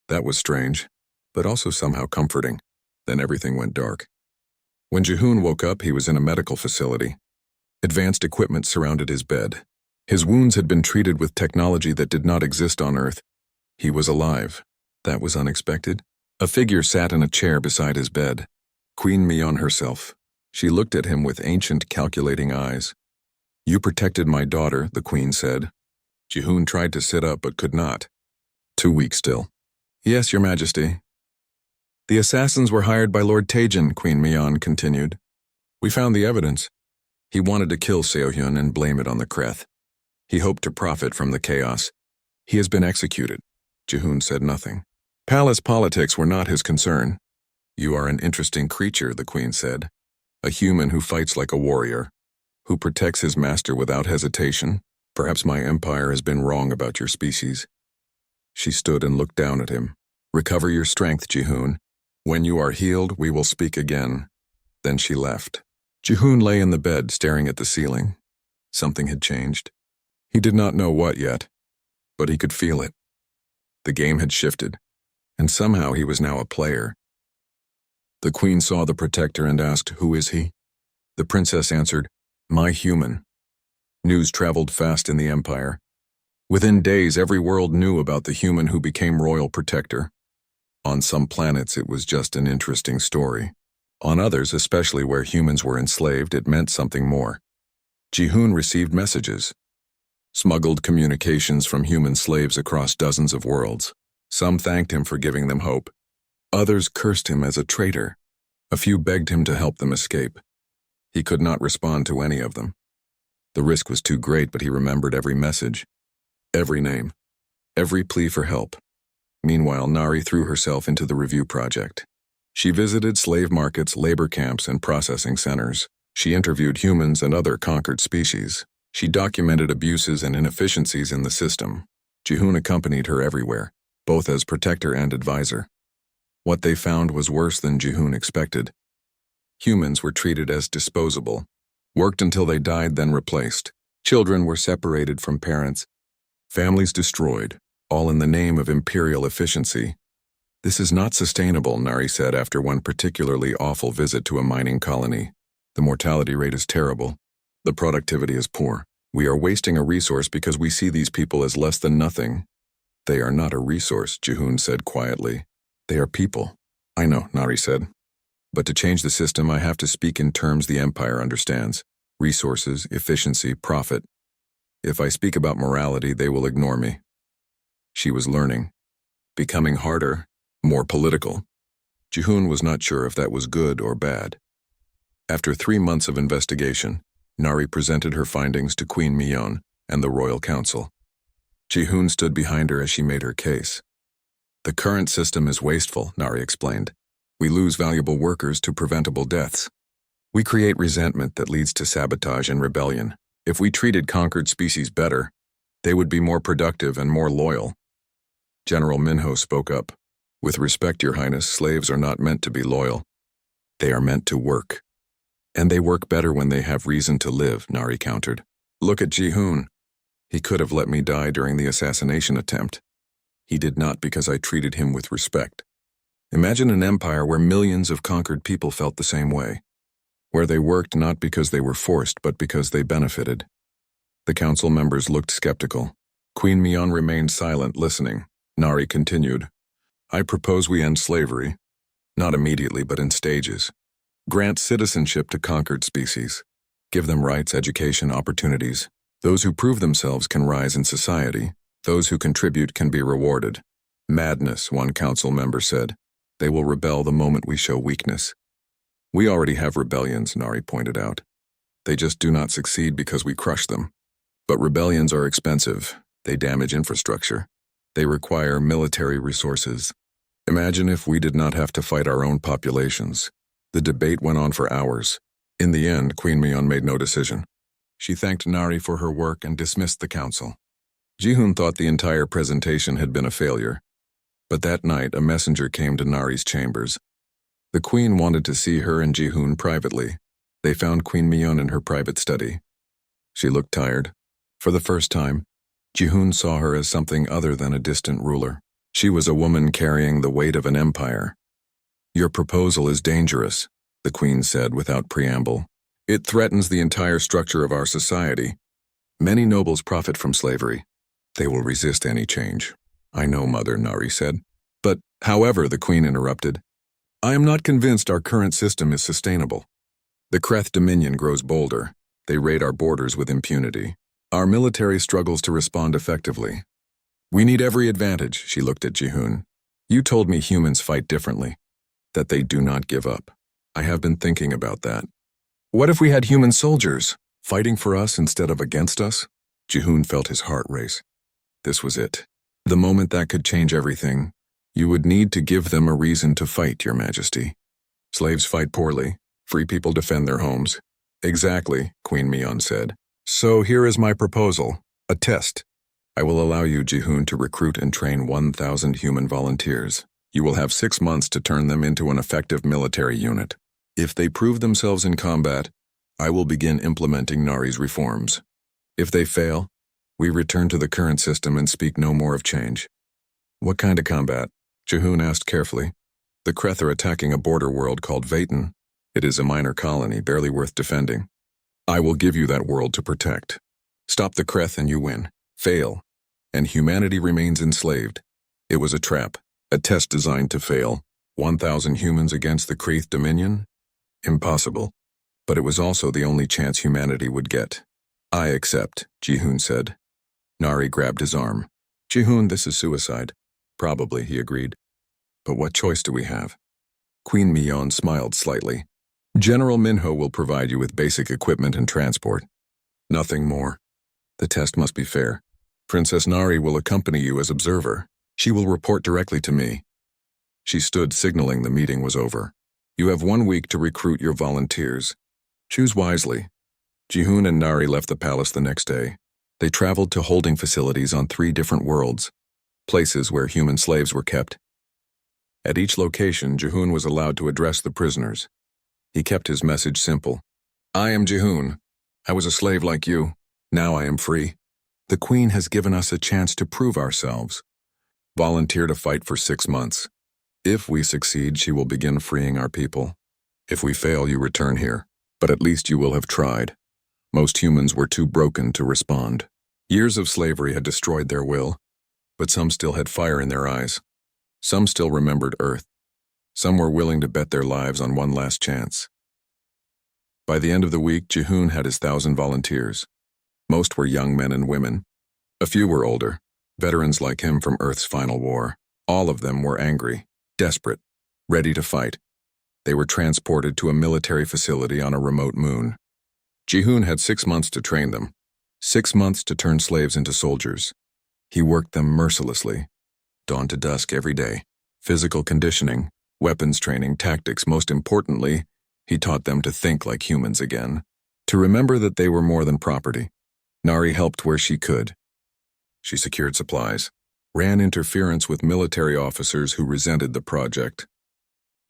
That was strange, but also somehow comforting. Then everything went dark. When Jihoon woke up, he was in a medical facility. Advanced equipment surrounded his bed. His wounds had been treated with technology that did not exist on Earth. He was alive. That was unexpected. A figure sat in a chair beside his bed. Queen Mion herself. She looked at him with ancient, calculating eyes. "You protected my daughter," the queen said. Jihoon tried to sit up but could not. "Too weak still." "Yes, your majesty." "The assassins were hired by Lord Taejin," Queen Mion continued. "We found the evidence. He wanted to kill Seo-hyun and blame it on the Kreth. He hoped to profit from the chaos. He has been executed." Jihoon said nothing. Palace politics were not his concern. "You are an interesting creature," the queen said. "A human who fights like a warrior, who protects his master without hesitation. Perhaps my empire has been wrong about your species." She stood and looked down at him. "Recover your strength, Jihoon. When you are healed, we will speak again." Then she left. Jihoon lay in the bed, staring at the ceiling. Something had changed. He did not know what yet, but he could feel it. The game had shifted, and somehow he was now a player. The queen saw the protector and asked, "Who is he?" The princess answered, "My human." News traveled fast in the empire. Within days, every world knew about the human who became royal protector. On some planets, it was just an interesting story. On others, especially where humans were enslaved, it meant something more. Jihoon received messages. smuggled communications from human slaves across dozens of worlds. Some thanked him for giving them hope. Others cursed him as a traitor. A few begged him to help them escape. He could not respond to any of them. The risk was too great, but he remembered every message, every name, every plea for help. Meanwhile, Nari threw herself into the review project. She visited slave markets, labor camps, and processing centers. She interviewed humans and other conquered species. She documented abuses and inefficiencies in the system. Jihoon accompanied her everywhere, both as protector and advisor. What they found was worse than Jihoon expected. Humans were treated as disposable, worked until they died, then replaced. Children were separated from parents, families destroyed, all in the name of imperial efficiency. "This is not sustainable," Nari said after one particularly awful visit to a mining colony. "The mortality rate is terrible. The productivity is poor. We are wasting a resource because we see these people as less than nothing." "They are not a resource," Jihoon said quietly. "They are people." "I know," Nari said. "But to change the system, I have to speak in terms the Empire understands. Resources, efficiency, profit. If I speak about morality, they will ignore me." She was learning, becoming harder, more political. Jihoon was not sure if that was good or bad. After 3 months of investigation, Nari presented her findings to Queen Mionne and the Royal Council. Jihoon stood behind her as she made her case. "The current system is wasteful," Nari explained. "We lose valuable workers to preventable deaths. We create resentment that leads to sabotage and rebellion. If we treated conquered species better, they would be more productive and more loyal." General Minho spoke up. "With respect, Your Highness, slaves are not meant to be loyal. They are meant to work. And they work better when they have reason to live," Nari countered. "Look at Jihoon. He could have let me die during the assassination attempt. He did not because I treated him with respect. Imagine an empire where millions of conquered people felt the same way, where they worked not because they were forced but because they benefited." The council members looked skeptical. Queen Mionne remained silent, listening. Nari continued. "I propose we end slavery, not immediately but in stages. Grant citizenship to conquered species. Give them rights, education, opportunities. Those who prove themselves can rise in society. Those who contribute can be rewarded." "Madness," one council member said. "They will rebel the moment we show weakness." "We already have rebellions," Nari pointed out. "They just do not succeed because we crush them. But rebellions are expensive. They damage infrastructure. They require military resources. Imagine if we did not have to fight our own populations." The debate went on for hours. In the end, Queen Mionne made no decision. She thanked Nari for her work and dismissed the council. Jihoon thought the entire presentation had been a failure. But that night, a messenger came to Nari's chambers. The queen wanted to see her and Jihoon privately. They found Queen Mionne in her private study. She looked tired. For the first time, Jihoon saw her as something other than a distant ruler. She was a woman carrying the weight of an empire. "Your proposal is dangerous," the queen said without preamble. "It threatens the entire structure of our society. Many nobles profit from slavery. They will resist any change." "I know, Mother," Nari said. "But, however," the queen interrupted, "I am not convinced our current system is sustainable. The Kreth Dominion grows bolder. They raid our borders with impunity. Our military struggles to respond effectively. We need every advantage," she looked at Jihoon. "You told me humans fight differently, that they do not give up. I have been thinking about that. What if we had human soldiers, fighting for us instead of against us?" Jihoon felt his heart race. This was it. The moment that could change everything. "You would need to give them a reason to fight, Your Majesty. Slaves fight poorly. Free people defend their homes." "Exactly," Queen Mionne said. "So here is my proposal, a test. I will allow you, Jihoon, to recruit and train 1,000 human volunteers. You will have 6 months to turn them into an effective military unit. If they prove themselves in combat, I will begin implementing Nari's reforms. If they fail, we return to the current system and speak no more of change." "What kind of combat?" Jihoon asked carefully. "The Kreth are attacking a border world called Vayton. It is a minor colony, barely worth defending. I will give you that world to protect. Stop the Kreth and you win. Fail, and humanity remains enslaved." It was a trap, a test designed to fail. 1,000 humans against the Kreth Dominion? Impossible. But it was also the only chance humanity would get. "I accept," Jihoon said. Nari grabbed his arm. Jihoon, this is suicide. Probably, he agreed. But what choice do we have? Queen Mion smiled slightly. General Minho will provide you with basic equipment and transport. Nothing more. The test must be fair. Princess Nari will accompany you as observer. She will report directly to me. She stood, signaling the meeting was over. You have 1 week to recruit your volunteers. Choose wisely. Jihoon and Nari left the palace the next day. They traveled to holding facilities on 3 different worlds, places where human slaves were kept. At each location, Jihoon was allowed to address the prisoners. He kept his message simple. I am Jihoon. I was a slave like you. Now I am free. The Queen has given us a chance to prove ourselves. Volunteer to fight for 6 months. If we succeed, she will begin freeing our people. If we fail, you return here. But at least you will have tried. Most humans were too broken to respond. Years of slavery had destroyed their will, but some still had fire in their eyes. Some still remembered Earth. Some were willing to bet their lives on one last chance. By the end of the week, Jihoon had his 1,000 volunteers. Most were young men and women. A few were older, veterans like him from Earth's final war. All of them were angry, desperate, ready to fight. They were transported to a military facility on a remote moon. Jihoon had 6 months to train them, 6 months to turn slaves into soldiers. He worked them mercilessly, dawn to dusk every day. Physical conditioning, weapons training, tactics. Most importantly, he taught them to think like humans again, to remember that they were more than property. Nari helped where she could. She secured supplies, ran interference with military officers who resented the project.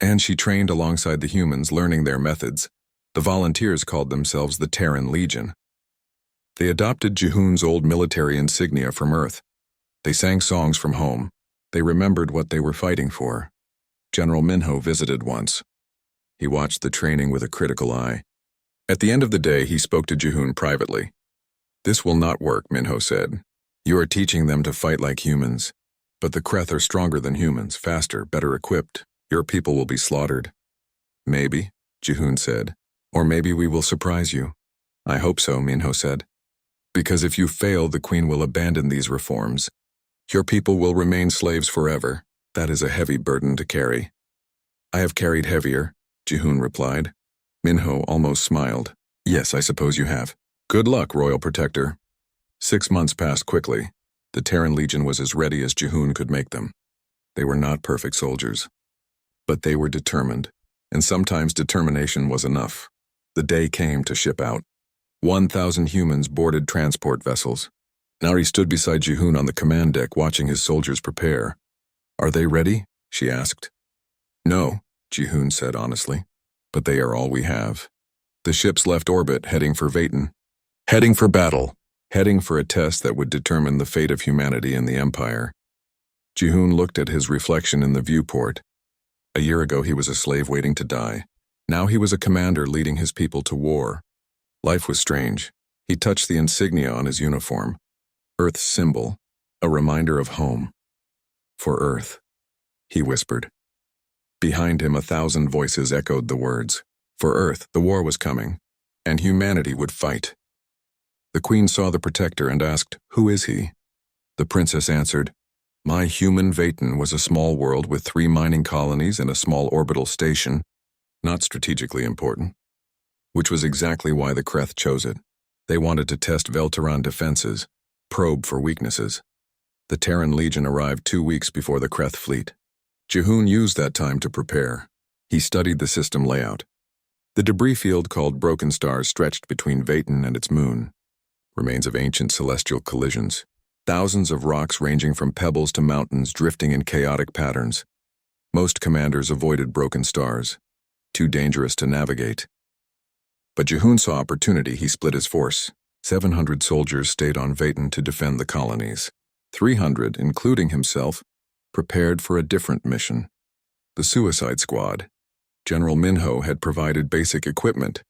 And she trained alongside the humans, learning their methods. The volunteers called themselves the Terran Legion. They adopted Jihoon's old military insignia from Earth. They sang songs from home. They remembered what they were fighting for. General Minho visited once. He watched the training with a critical eye. At the end of the day, he spoke to Jihoon privately. This will not work, Minho said. You are teaching them to fight like humans. But the Kreth are stronger than humans, faster, better equipped. Your people will be slaughtered. Maybe, Jihoon said. Or maybe we will surprise you. I hope so, Minho said. Because if you fail, the Queen will abandon these reforms. Your people will remain slaves forever. That is a heavy burden to carry. I have carried heavier, Jihoon replied. Minho almost smiled. Yes, I suppose you have. Good luck, Royal Protector. 6 months passed quickly. The Terran Legion was as ready as Jihoon could make them. They were not perfect soldiers. But they were determined, and sometimes determination was enough. The day came to ship out. 1,000 humans boarded transport vessels. Nari stood beside Jihoon on the command deck, watching his soldiers prepare. Are they ready? She asked. No, Jihoon said honestly. But they are all we have. The ships left orbit, heading for Vatan. Heading for battle. Heading for a test that would determine the fate of humanity and the Empire. Jihoon looked at his reflection in the viewport. A year ago he was a slave waiting to die. Now he was a commander leading his people to war. Life was strange. He touched the insignia on his uniform. Earth's symbol, a reminder of home. For Earth, he whispered. Behind him 1,000 voices echoed the words. For Earth, the war was coming, and humanity would fight. The Queen saw the Protector and asked, Who is he? The princess answered, My human Vatan was a small world with 3 mining colonies and a small orbital station, not strategically important, which was exactly why the Kreth chose it. They wanted to test Velteran defenses, probe for weaknesses. The Terran Legion arrived 2 weeks before the Kreth fleet. Jihoon used that time to prepare. He studied the system layout. The debris field called Broken Stars stretched between Vatan and its moon. Remains of ancient celestial collisions. Thousands of rocks ranging from pebbles to mountains drifting in chaotic patterns. Most commanders avoided Broken Stars. Too dangerous to navigate. But Jihoon saw opportunity. He split his force. 700 soldiers stayed on Vatan to defend the colonies. 300, including himself, prepared for a different mission. The Suicide Squad. General Minho had provided basic equipment.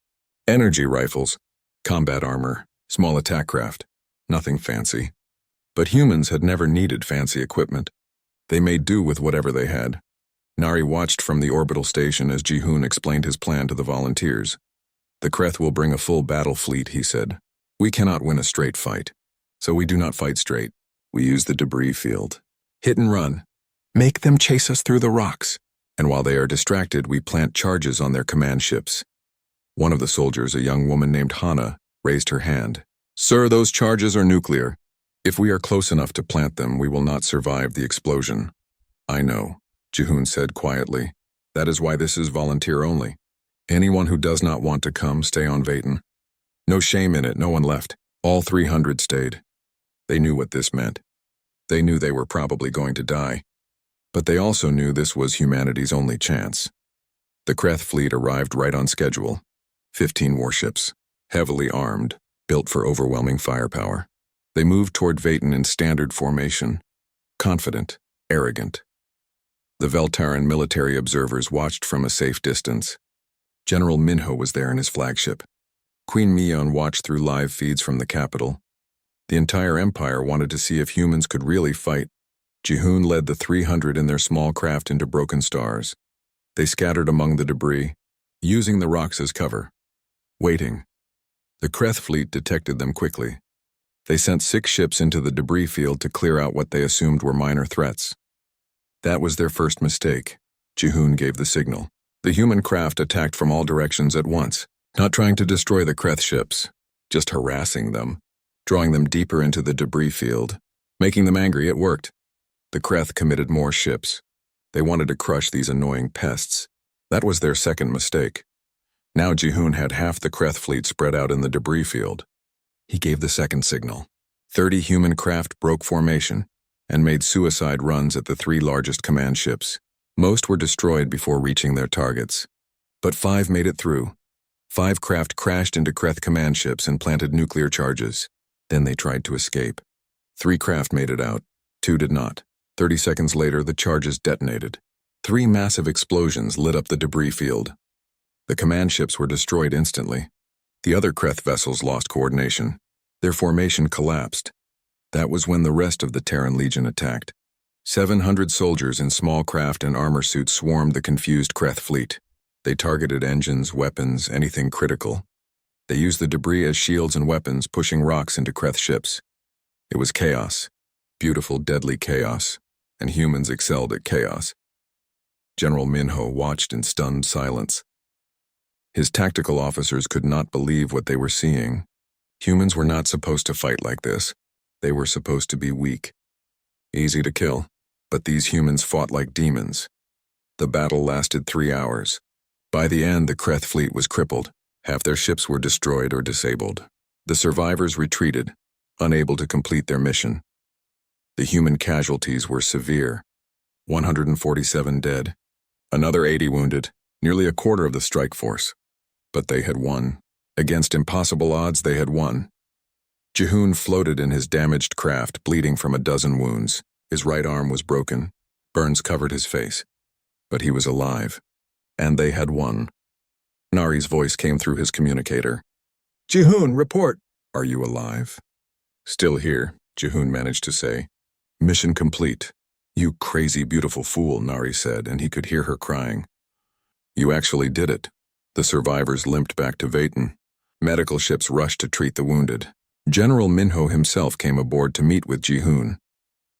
Energy rifles, combat armor, small attack craft. Nothing fancy. But humans had never needed fancy equipment. They made do with whatever they had. Nari watched from the orbital station as Jihoon explained his plan to the volunteers. The Kreth will bring a full battle fleet, he said. We cannot win a straight fight. So we do not fight straight. We use the debris field. Hit and run. Make them chase us through the rocks. And while they are distracted, we plant charges on their command ships. One of the soldiers, a young woman named Hana, raised her hand. Sir, those charges are nuclear. If we are close enough to plant them, we will not survive the explosion. I know, Jihoon said quietly. That is why this is volunteer only. Anyone who does not want to come, stay on Vayton. No shame in it, no one left. All 300 stayed. They knew what this meant. They knew they were probably going to die. But they also knew this was humanity's only chance. The Kreth fleet arrived right on schedule. 15 warships, heavily armed, built for overwhelming firepower. They moved toward Vayton in standard formation, confident, arrogant. The Veltaran military observers watched from a safe distance. General Minho was there in his flagship. Queen Mion watched through live feeds from the capital. The entire empire wanted to see if humans could really fight. Jihoon led the 300 in their small craft into broken stars. They scattered among the debris, using the rocks as cover. Waiting. The Kreth fleet detected them quickly. They sent 6 ships into the debris field to clear out what they assumed were minor threats. That was their first mistake. Jihoon gave the signal. The human craft attacked from all directions at once, not trying to destroy the Kreth ships, just harassing them, drawing them deeper into the debris field. Making them angry, it worked. The Kreth committed more ships. They wanted to crush these annoying pests. That was their second mistake. Now Jihoon had half the Kreth fleet spread out in the debris field. He gave the second signal. 30 human craft broke formation and made suicide runs at the 3 largest command ships. Most were destroyed before reaching their targets. But 5 made it through. 5 craft crashed into Kreth command ships and planted nuclear charges. Then they tried to escape. 3 craft made it out. 2 did not. 30 seconds later, the charges detonated. 3 massive explosions lit up the debris field. The command ships were destroyed instantly. The other Kreth vessels lost coordination. Their formation collapsed. That was when the rest of the Terran Legion attacked. 700 soldiers in small craft and armor suits swarmed the confused Kreth fleet. They targeted engines, weapons, anything critical. They used the debris as shields and weapons, pushing rocks into Kreth ships. It was chaos. Beautiful, deadly chaos. And humans excelled at chaos. General Minho watched in stunned silence. His tactical officers could not believe what they were seeing. Humans were not supposed to fight like this. They were supposed to be weak. Easy to kill, but these humans fought like demons. The battle lasted 3 hours. By the end, the Kreth fleet was crippled. Half their ships were destroyed or disabled. The survivors retreated, unable to complete their mission. The human casualties were severe. 147 dead, another 80 wounded, nearly a quarter of the strike force. But they had won. Against impossible odds, they had won. Jihoon floated in his damaged craft, bleeding from a dozen wounds. His right arm was broken. Burns covered his face. But he was alive. And they had won. Nari's voice came through his communicator. Jihoon, report. Are you alive? Still here, Jihoon managed to say. Mission complete. You crazy beautiful fool, Nari said, and he could hear her crying. You actually did it. The survivors limped back to Vayton. Medical ships rushed to treat the wounded. General Minho himself came aboard to meet with Jihoon.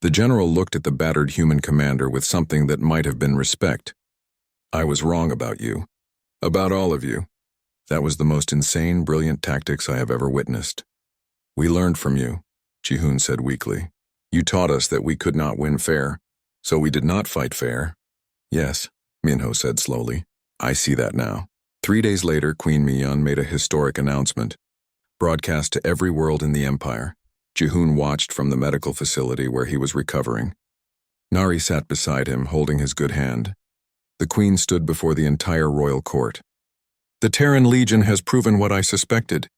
The general looked at the battered human commander with something that might have been respect. I was wrong about you. About all of you. That was the most insane, brilliant tactics I have ever witnessed. We learned from you, Jihoon said weakly. You taught us that we could not win fair, so we did not fight fair. Yes, Minho said slowly. I see that now. 3 days later, Queen Mion made a historic announcement. Broadcast to every world in the Empire. Jihoon watched from the medical facility where he was recovering. Nari sat beside him, holding his good hand. The Queen stood before the entire royal court. The Terran Legion has proven what I suspected.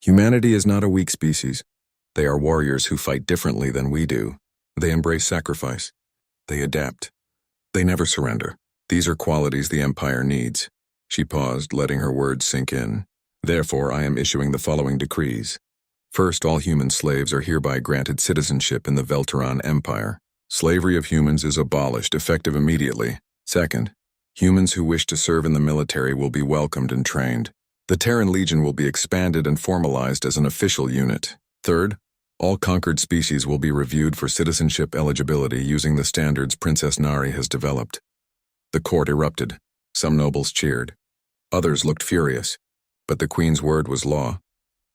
Humanity is not a weak species. They are warriors who fight differently than we do. They embrace sacrifice. They adapt. They never surrender. These are qualities the Empire needs. She paused, letting her words sink in. Therefore, I am issuing the following decrees. First, all human slaves are hereby granted citizenship in the Veltaran Empire. Slavery of humans is abolished, effective immediately. Second, humans who wish to serve in the military will be welcomed and trained. The Terran Legion will be expanded and formalized as an official unit. Third, All conquered species will be reviewed for citizenship eligibility using the standards Princess Nari has developed. The court erupted. Some nobles cheered. Others looked furious. But the Queen's word was law.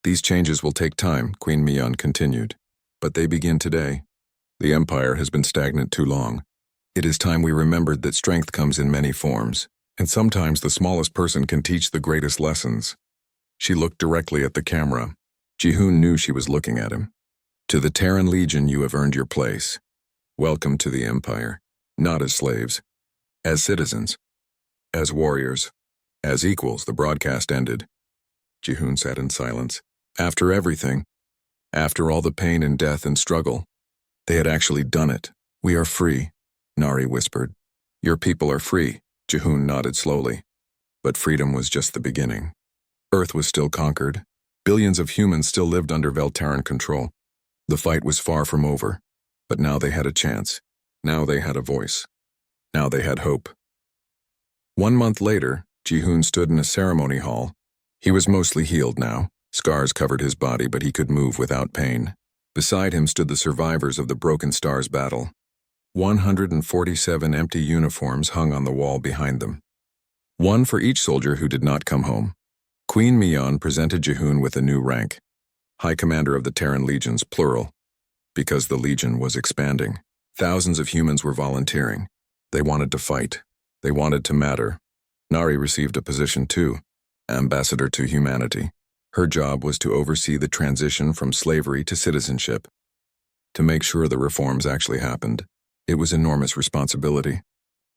These changes will take time, Queen Mion continued. But they begin today. The Empire has been stagnant too long. It is time we remembered that strength comes in many forms, and sometimes the smallest person can teach the greatest lessons. She looked directly at the camera. Jihoon knew she was looking at him. To the Terran Legion you have earned your place. Welcome to the Empire, not as slaves, as citizens, as warriors, as equals. The broadcast ended. Jihoon sat in silence. After everything, after all the pain and death and struggle, they had actually done it. We are free, Nari whispered. Your people are free, Jihoon nodded slowly. But freedom was just the beginning. Earth was still conquered. Billions of humans still lived under Veltaran control. The fight was far from over, but now they had a chance. Now they had a voice. Now they had hope. 1 month later, Jihoon stood in a ceremony hall. He was mostly healed now. Scars covered his body, but he could move without pain. Beside him stood the survivors of the Broken Stars battle. 147 empty uniforms hung on the wall behind them. One for each soldier who did not come home. Queen Mion presented Jihoon with a new rank. High Commander of the Terran Legions, plural, because the Legion was expanding. Thousands of humans were volunteering. They wanted to fight. They wanted to matter. Nari received a position too, Ambassador to Humanity. Her job was to oversee the transition from slavery to citizenship, to make sure the reforms actually happened. It was enormous responsibility,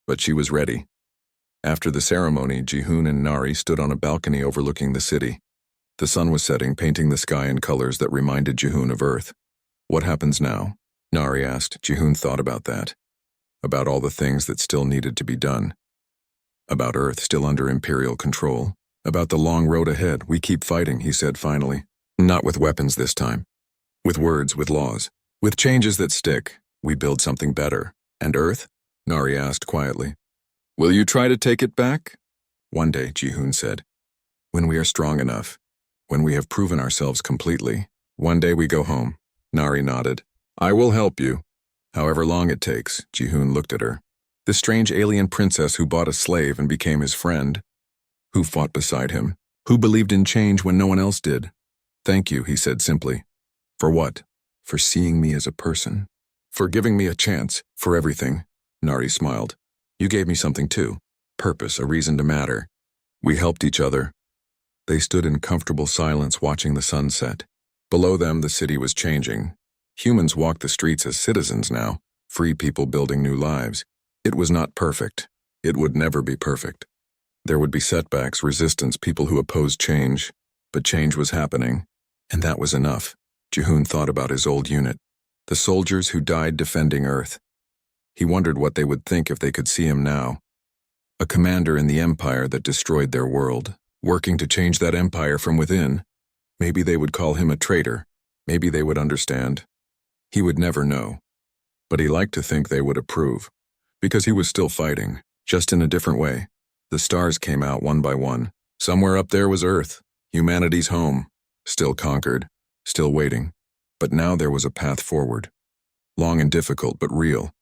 but she was ready. After the ceremony, Jihoon and Nari stood on a balcony overlooking the city. The sun was setting, painting the sky in colors that reminded Jihoon of Earth. What happens now? Nari asked. Jihoon thought about that. About all the things that still needed to be done. About Earth still under Imperial control. About the long road ahead. We keep fighting, he said finally. Not with weapons this time. With words, with laws. With changes that stick. We build something better. And Earth? Nari asked quietly. Will you try to take it back? One day, Jihoon said. When we are strong enough. When we have proven ourselves completely. One day we go home. Nari nodded. I will help you. However long it takes, Jihoon looked at her. The strange alien princess who bought a slave and became his friend. Who fought beside him. Who believed in change when no one else did. Thank you, he said simply. For what? For seeing me as a person. For giving me a chance. For everything. Nari smiled. You gave me something too. Purpose, a reason to matter. We helped each other. They stood in comfortable silence watching the sunset. Below them, the city was changing. Humans walked the streets as citizens now, free people building new lives. It was not perfect. It would never be perfect. There would be setbacks, resistance, people who opposed change. But change was happening. And that was enough. Jihoon thought about his old unit. The soldiers who died defending Earth. He wondered what they would think if they could see him now. A commander in the empire that destroyed their world. Working to change that empire from within. Maybe they would call him a traitor. Maybe they would understand. He would never know. But he liked to think they would approve. Because he was still fighting, just in a different way. The stars came out one by one. Somewhere up there was Earth, humanity's home. Still conquered, still waiting. But now there was a path forward. Long and difficult, but real.